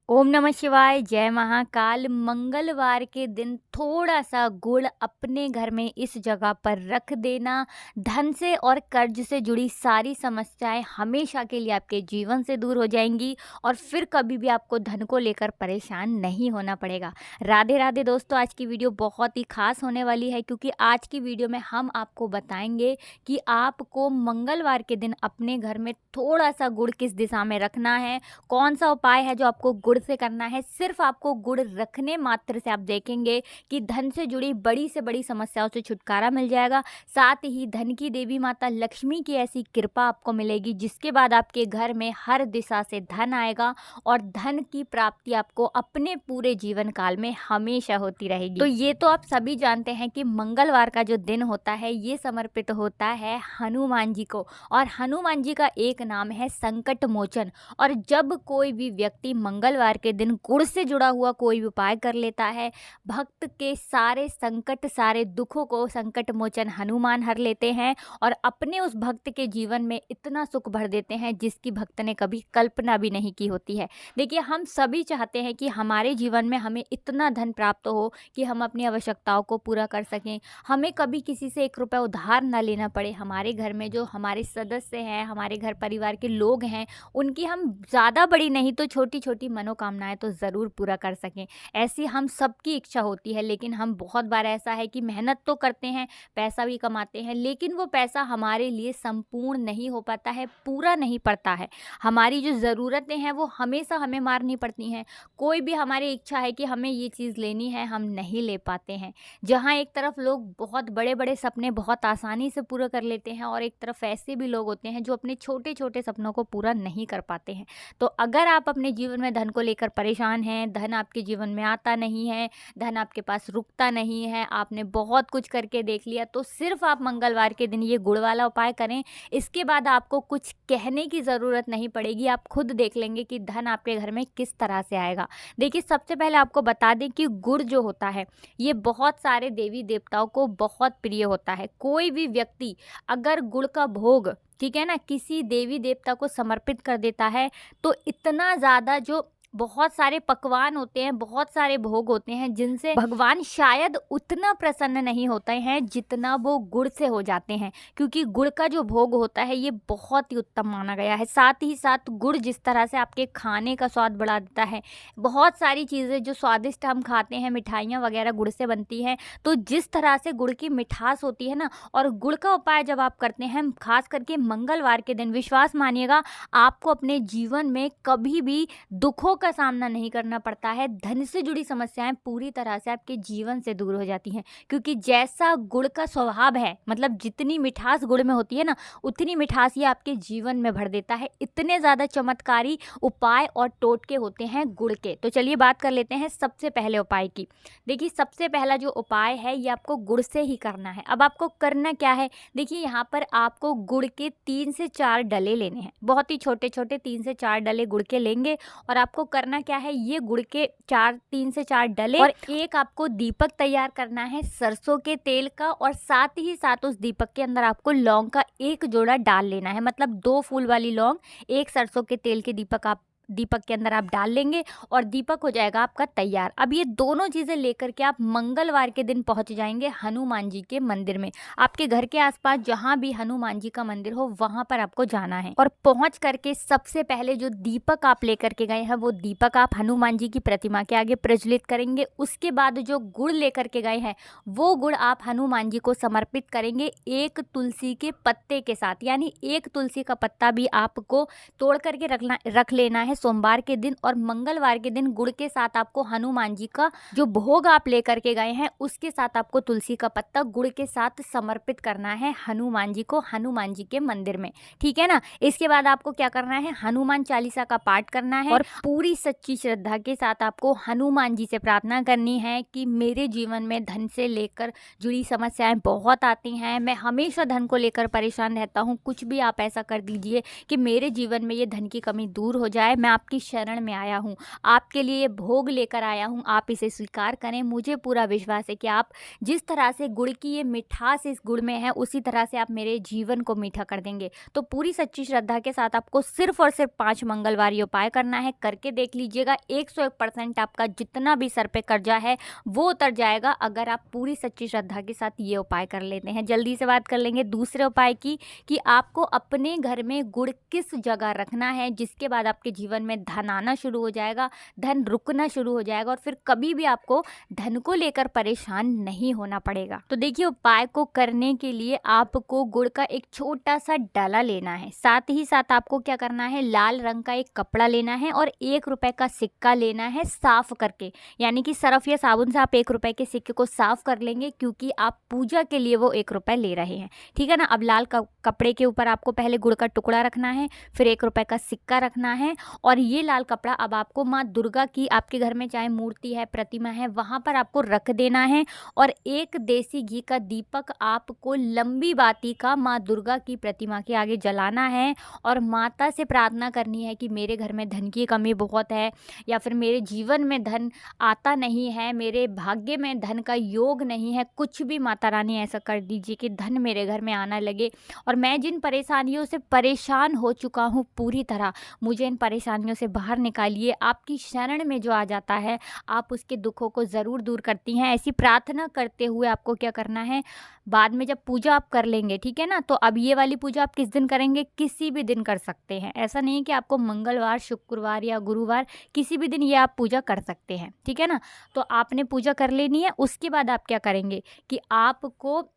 ओम नमः शिवाय, जय महाकाल। मंगलवार के दिन थोड़ा-सा गुड़ अपने घर में इस जगह पर रख देना, धन से और कर्ज से जुड़ी सारी समस्याएँ हमेशा के लिए आपके जीवन से दूर हो जाएँगी और फिर कभी भी आपको धन को लेकर परेशान नहीं होना पड़ेगा। राधे-राधे दोस्तों, आज की वीडियो बहुत ही ख़ास होने वाली है क्योंकि आज की वीडियो में हम आपको बताएँगे कि आपको मंगलवार के दिन अपने घर में थोड़ा-सा गुड़ किस दिशा में रखना है, कौन-सा उपाय है जो आपको गुड़ से करना है। सिर्फ आपको गुड़ रखने मात्र से आप देखेंगे कि धन से जुड़ी बड़ी से बड़ी समस्याओं से छुटकारा मिल जाएगा। साथ ही धन की देवी माता लक्ष्मी की ऐसी कृपा आपको मिलेगी जिसके बाद आपके घर में हर दिशा से धन आएगा और धन की प्राप्ति आपको अपने पूरे जीवन काल में हमेशा होती रहेगी। तो ये तो आप सभी जानते हैं कि मंगलवार का जो दिन होता है ये समर्पित होता है हनुमान जी को, और हनुमान जी का एक नाम है संकट मोचन। और जब कोई भी व्यक्ति मंगलवार के दिन गुड़ से जुड़ा हुआ कोई भी उपाय कर लेता है, भक्त के सारे संकट, सारे दुखों को संकट मोचन हनुमान हर लेते हैं और अपने उस भक्त के जीवन में इतना सुख भर देते हैं जिसकी भक्त ने कभी कल्पना भी नहीं की होती है। देखिए, हम सभी चाहते हैं कि हमारे जीवन में हमें इतना धन प्राप्त हो कि हम अपनी आवश्यकताओं को पूरा कर सकें, हमें कभी किसी से 1 रुपया उधार ना लेना पड़े, हमारे घर में जो हमारे सदस्य हैं, हमारे घर परिवार के लोग हैं, उनकी हम ज़्यादा बड़ी नहीं तो छोटी-छोटी मनोकामनाएँ तो ज़रूर पूरा कर सकें। ऐसी हम सबकी इच्छा होती है, लेकिन हम बहुत बार ऐसा है कि मेहनत तो करते हैं, पैसा भी कमाते हैं, लेकिन वो पैसा हमारे लिए संपूर्ण नहीं हो पाता है, पूरा नहीं पड़ता है। हमारी जो ज़रूरतें हैं वो हमेशा हमें मारनी पड़ती हैं। कोई भी हमारी इच्छा है कि हमें ये चीज़ लेनी है, हम नहीं ले पाते हैं। जहाँ एक तरफ लोग बहुत बड़े-बड़े सपने बहुत आसानी से पूरा कर लेते हैं और एक तरफ ऐसे भी लोग होते हैं जो अपने छोटे-छोटे सपनों को पूरा नहीं कर पाते हैं। तो अगर आप अपने जीवन में धन को लेकर परेशान हैं, धन आपके जीवन में आता नहीं है, धन आपके पास रुकता नहीं है, आपने बहुत कुछ करके देख लिया, तो सिर्फ आप मंगलवार के दिन ये गुड़ वाला उपाय करें। इसके बाद आपको कुछ कहने की ज़रूरत नहीं पड़ेगी, आप खुद देख लेंगे कि धन आपके घर में किस तरह से आएगा। देखिए, सबसे पहले आपको बता दें कि गुड़ जो होता है ये बहुत सारे देवी देवताओं को बहुत प्रिय होता है। कोई भी व्यक्ति अगर गुड़ का भोग, ठीक है ना, किसी देवी देवता को समर्पित कर देता है तो इतना ज़्यादा जो बहुत सारे पकवान होते हैं, बहुत सारे भोग होते हैं जिनसे भगवान शायद उतना प्रसन्न नहीं होते हैं जितना वो गुड़ से हो जाते हैं, क्योंकि गुड़ का जो भोग होता है ये बहुत ही उत्तम माना गया है। साथ ही साथ गुड़ जिस तरह से आपके खाने का स्वाद बढ़ा देता है, बहुत सारी चीज़ें जो स्वादिष्ट हम खाते हैं, मिठाइयाँ वगैरह गुड़ से बनती हैं, तो जिस तरह से गुड़ की मिठास होती है ना, और गुड़ का उपाय जब आप करते हैं खास करके मंगलवार के दिन, विश्वास मानिएगा आपको अपने जीवन में कभी भी दुखों का सामना नहीं करना पड़ता है। धन से जुड़ी समस्याएं पूरी तरह से आपके जीवन से दूर हो जाती हैं, क्योंकि जैसा गुड़ का स्वभाव है, मतलब जितनी मिठास गुड़ में होती है ना, उतनी मिठास ये आपके जीवन में भर देता है। इतने ज़्यादा चमत्कारी उपाय और टोटके होते हैं गुड़ के। तो चलिए बात कर लेते हैं सबसे पहले उपाय की। देखिए, सबसे पहला जो उपाय है ये आपको गुड़ से ही करना है। अब आपको करना क्या है, देखिए यहाँ पर आपको गुड़ के 3 से 4 डले लेने हैं, बहुत ही छोटे-छोटे 3 से 4 डले गुड़ के लेंगे। और आपको करना क्या है, ये गुड़ के 3 से 4 डले, और एक आपको दीपक तैयार करना है सरसों के तेल का, और साथ ही साथ उस दीपक के अंदर आपको लौंग का 1 जोड़ा डाल लेना है, मतलब 2 फूल वाली लौंग, 1 सरसों के तेल के दीपक के अंदर आप डाल लेंगे और दीपक हो जाएगा आपका तैयार। अब ये दोनों चीज़ें लेकर के आप मंगलवार के दिन पहुंच जाएंगे हनुमान जी के मंदिर में। आपके घर के आसपास जहां भी हनुमान जी का मंदिर हो वहां पर आपको जाना है, और पहुंच करके सबसे पहले जो दीपक आप लेकर के गए हैं वो दीपक आप हनुमान जी की प्रतिमा के आगे प्रज्वलित करेंगे। उसके बाद जो गुड़ लेकर के गए हैं वो गुड़ आप हनुमान जी को समर्पित करेंगे 1 तुलसी के पत्ते के साथ, यानी 1 तुलसी का पत्ता भी आपको तोड़ करके रख लेना है सोमवार के दिन। और मंगलवार के दिन गुड़ के साथ आपको हनुमान जी का जो भोग आप लेकर के गए हैं उसके साथ आपको तुलसी का पत्ता गुड़ के साथ समर्पित करना है हनुमान जी को, हनुमान जी के मंदिर में, ठीक है ना। इसके बाद आपको क्या करना है, हनुमान चालीसा का पाठ करना है और पूरी सच्ची श्रद्धा के साथ आपको हनुमान जी से प्रार्थना करनी है कि मेरे जीवन में धन से लेकर जुड़ी समस्याएं बहुत आती हैं, मैं हमेशा धन को लेकर परेशान रहता हूँ, कुछ भी आप ऐसा कर दीजिए कि मेरे जीवन में ये धन की कमी दूर हो जाए, मैं आपकी शरण में आया हूँ, आपके लिए भोग लेकर आया हूँ, आप इसे स्वीकार करें। मुझे पूरा विश्वास है कि आप जिस तरह से गुड़ की ये मिठास इस गुड़ में है, उसी तरह से आप मेरे जीवन को मीठा कर देंगे। तो पूरी सच्ची श्रद्धा के साथ आपको सिर्फ और सिर्फ 5 मंगलवार ये उपाय करना है। करके देख लीजिएगा, 101% आपका जितना भी सर पे कर्जा है वो उतर जाएगा, अगर आप पूरी सच्ची श्रद्धा के साथ ये उपाय कर लेते हैं। जल्दी से बात कर लेंगे दूसरे उपाय की, कि आपको अपने घर में गुड़ किस जगह रखना है, जिसके बाद आपके जीवन में धन आना शुरू हो जाएगा, धन रुकना शुरू हो जाएगा और फिर कभी भी आपको धन को लेकर परेशान नहीं होना पड़ेगा। तो देखिए, उपाय को करने के लिए आपको गुड़ का एक छोटा सा डाला लेना है। साथ ही साथ आपको क्या करना है, लाल रंग का एक कपड़ा लेना है और 1 रुपए का सिक्का लेना है साफ करके, यानी कि सरफ या साबुन से आप 1 रुपए के सिक्के को साफ कर लेंगे, क्योंकि आप पूजा के लिए वो 1 रुपए ले रहे हैं। ठीक है ना। अब लाल कपड़े के ऊपर आपको पहले गुड़ का टुकड़ा रखना है, फिर 1 रुपए का सिक्का रखना है और ये लाल कपड़ा अब आपको माँ दुर्गा की, आपके घर में चाहे मूर्ति है, प्रतिमा है, वहाँ पर आपको रख देना है और एक देसी घी का दीपक आपको लंबी बाती का माँ दुर्गा की प्रतिमा के आगे जलाना है और माता से प्रार्थना करनी है कि मेरे घर में धन की कमी बहुत है, या फिर मेरे जीवन में धन आता नहीं है, मेरे भाग्य में धन का योग नहीं है, कुछ भी माता रानी ऐसा कर दीजिए कि धन मेरे घर में आना लगे और मैं जिन परेशानियों से परेशान हो चुका हूँ पूरी तरह, मुझे इन परेशानियों से बाहर निकालिए। आपकी शरण में जो आ जाता है, आप उसके दुखों को ज़रूर दूर करती हैं। ऐसी प्रार्थना करते हुए आपको क्या करना है, बाद में जब पूजा आप कर लेंगे, ठीक है ना, तो अब ये वाली पूजा आप किस दिन करेंगे, किसी भी दिन कर सकते हैं। ऐसा नहीं है कि आपको मंगलवार, शुक्रवार या गुरुवार, किसी भी दिन ये आप पूजा कर सकते हैं। ठीक है ना। तो आपने पूजा कर लेनी है। उसके बाद आप क्या करेंगे कि आपको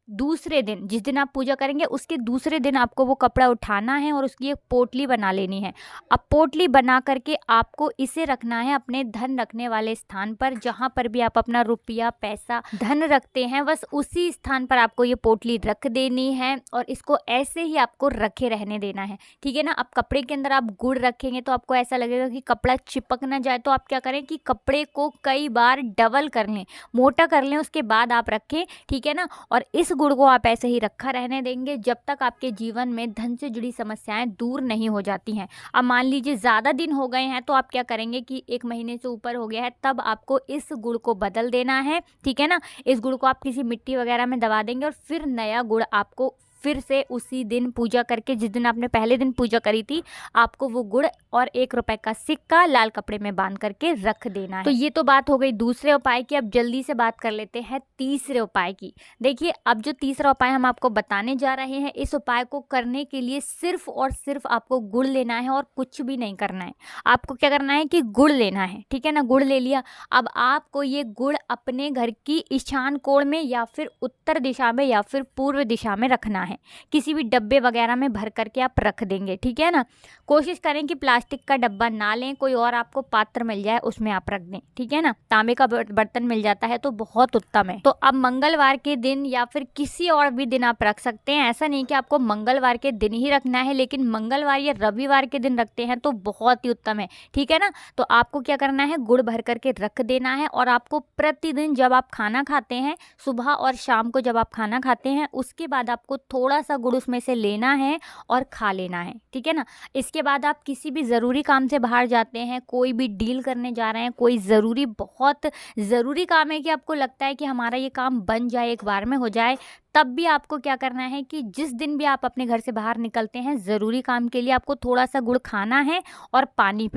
दूसरे दिन, जिस दिन आप पूजा करेंगे उसके दूसरे दिन आपको वो कपड़ा उठाना है और उसकी एक पोटली बना लेनी है। अब पोटली बना करके आपको इसे रखना है अपने धन रखने वाले स्थान पर, जहाँ पर भी आप अपना रुपया, पैसा, धन रखते हैं, बस उसी स्थान पर आपको ये पोटली रख देनी है और इसको ऐसे ही आपको रखे रहने देना है। ठीक है ना। अब कपड़े के अंदर आप गुड़ रखेंगे तो आपको ऐसा लगेगा कि कपड़ा चिपक ना जाए, तो आप क्या करें कि कपड़े को कई बार डबल कर लें, मोटा कर लें, उसके बाद आप रखें। ठीक है ना। और इस गुड़ को आप ऐसे ही रखा रहने देंगे जब तक आपके जीवन में धन से जुड़ी समस्याएं दूर नहीं हो जाती हैं। अब मान लीजिए ज़्यादा दिन हो गए हैं, तो आप क्या करेंगे कि 1 महीने से ऊपर हो गया है, तब आपको इस गुड़ को बदल देना है। ठीक है ना। इस गुड़ को आप किसी मिट्टी वगैरह में दबा देंगे और फिर नया गुड़ आपको फिर से उसी दिन पूजा करके, जिस दिन आपने पहले दिन पूजा करी थी, आपको वो गुड़ और 1 रुपए का सिक्का लाल कपड़े में बांध करके रख देना है। तो ये तो बात हो गई दूसरे उपाय की। अब जल्दी से बात कर लेते हैं तीसरे उपाय की। देखिए, अब जो तीसरा उपाय हम आपको बताने जा रहे हैं, इस उपाय को करने के लिए सिर्फ और सिर्फ आपको गुड़ लेना है और कुछ भी नहीं करना है। आपको क्या करना है कि गुड़ लेना है। ठीक है ना। गुड़ ले लिया। अब आपको ये गुड़ अपने घर की ईशान कोण में या फिर उत्तर दिशा में या फिर पूर्व दिशा में रखना है। किसी भी डब्बे वगैरह में भर करके आप रख देंगे। ठीक है ना। कोशिश करें कि प्लास्टिक का डब्बा ना लें, कोई और आपको पात्र मिल जाए उसमें आप रख दें। ठीक है ना। तांबे का बर्तन मिल जाता है तो बहुत उत्तम है। तो अब मंगलवार के दिन या फिर किसी और भी दिन आप रख सकते हैं। ऐसा नहीं कि आपको मंगलवार के दिन ही रखना है, लेकिन मंगलवार या रविवार के दिन रखते हैं तो बहुत ही उत्तम है। ठीक है ना। तो आपको क्या करना है, गुड़ भर करके रख देना है और आपको प्रतिदिन जब आप खाना खाते हैं, सुबह और शाम को जब आप खाना खाते हैं, उसके बाद आपको थोड़ा सा गुड़ उसमें से लेना है और खा लेना है। ठीक है ना। इसके बाद आप किसी भी ज़रूरी काम से बाहर जाते हैं, कोई भी डील करने जा रहे हैं, कोई ज़रूरी, बहुत ज़रूरी काम है कि आपको लगता है कि हमारा ये काम बन जाए, एक बार में हो जाए, तब भी आपको क्या करना है कि जिस दिन भी आप अपने घर से बाहर निकलते हैं ज़रूरी काम के लिए, आपको थोड़ा सा गुड़ खाना है और पानी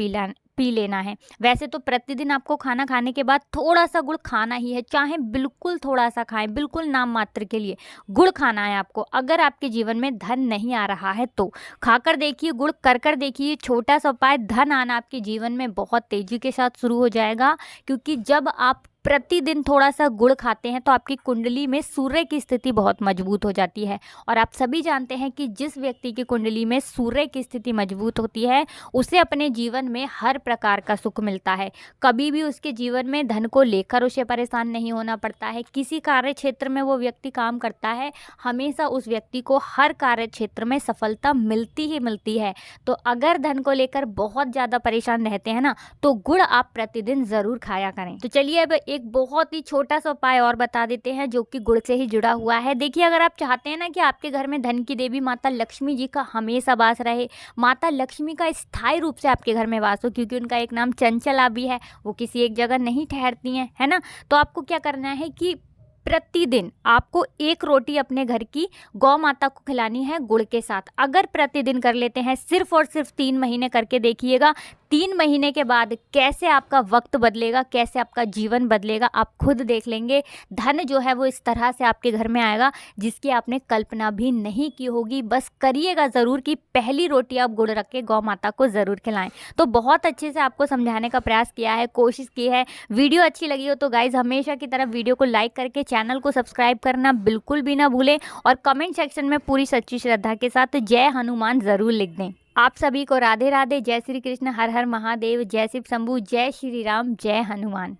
पी लेना है। वैसे तो प्रतिदिन आपको खाना खाने के बाद थोड़ा सा गुड़ खाना ही है, चाहे बिल्कुल थोड़ा सा खाएं, बिल्कुल नाम मात्र के लिए गुड़ खाना है आपको। अगर आपके जीवन में धन नहीं आ रहा है तो खाकर देखिए, गुड़ कर देखिए। छोटा सा उपाय, धन आना आपके जीवन में बहुत तेजी के साथ शुरू हो जाएगा, क्योंकि जब आप प्रतिदिन थोड़ा सा गुड़ खाते हैं तो आपकी कुंडली में सूर्य की स्थिति बहुत मजबूत हो जाती है। और आप सभी जानते हैं कि जिस व्यक्ति की कुंडली में सूर्य की स्थिति मजबूत होती है, उसे अपने जीवन में हर प्रकार का सुख मिलता है। कभी भी उसके जीवन में धन को लेकर उसे परेशान नहीं होना पड़ता है। किसी कार्य क्षेत्र में वो व्यक्ति काम करता है, हमेशा उस व्यक्ति को हर कार्य क्षेत्र में सफलता मिलती ही मिलती है। तो अगर धन को लेकर बहुत ज़्यादा परेशान रहते हैं ना, तो गुड़ आप प्रतिदिन ज़रूर खाया करें। तो चलिए अब एक बहुत ही छोटा-सा उपाय और बता देते हैं जो कि गुड़ से ही जुड़ा हुआ है। देखिए, अगर आप चाहते हैं ना कि आपके घर में धन की देवी माता लक्ष्मी जी का हमेशा वास रहे, माता लक्ष्मी का स्थायी रूप से आपके घर में वास हो, क्योंकि उनका एक नाम चंचला भी है, वो किसी एक जगह नहीं ठहरती हैं, है ना? तो आपको क्या करना है कि प्रतिदिन आपको 1 रोटी अपने घर की गौ माता को खिलानी है गुड़ के साथ। अगर प्रतिदिन कर लेते हैं, सिर्फ़ और सिर्फ़ 3 महीने करके देखिएगा, 3 महीने के बाद कैसे आपका वक़्त बदलेगा, कैसे आपका जीवन बदलेगा, आप खुद देख लेंगे। धन जो है वो इस तरह से आपके घर में आएगा जिसकी आपने कल्पना भी नहीं की होगी। बस करिएगा ज़रूर कि पहली रोटी आप गुड़ रख के गौ माता को ज़रूर खिलाएँ। तो बहुत अच्छे से आपको समझाने का प्रयास किया है, कोशिश की है। वीडियो अच्छी लगी हो तो गाइज़ हमेशा की तरह वीडियो को लाइक करके चैनल को सब्सक्राइब करना बिल्कुल भी ना भूलें और कमेंट सेक्शन में पूरी सच्ची श्रद्धा के साथ जय हनुमान ज़रूर लिख दें। आप सभी को राधे राधे, जय श्री कृष्ण, हर हर महादेव, जय शिव शंभू, जय श्री राम, जय हनुमान।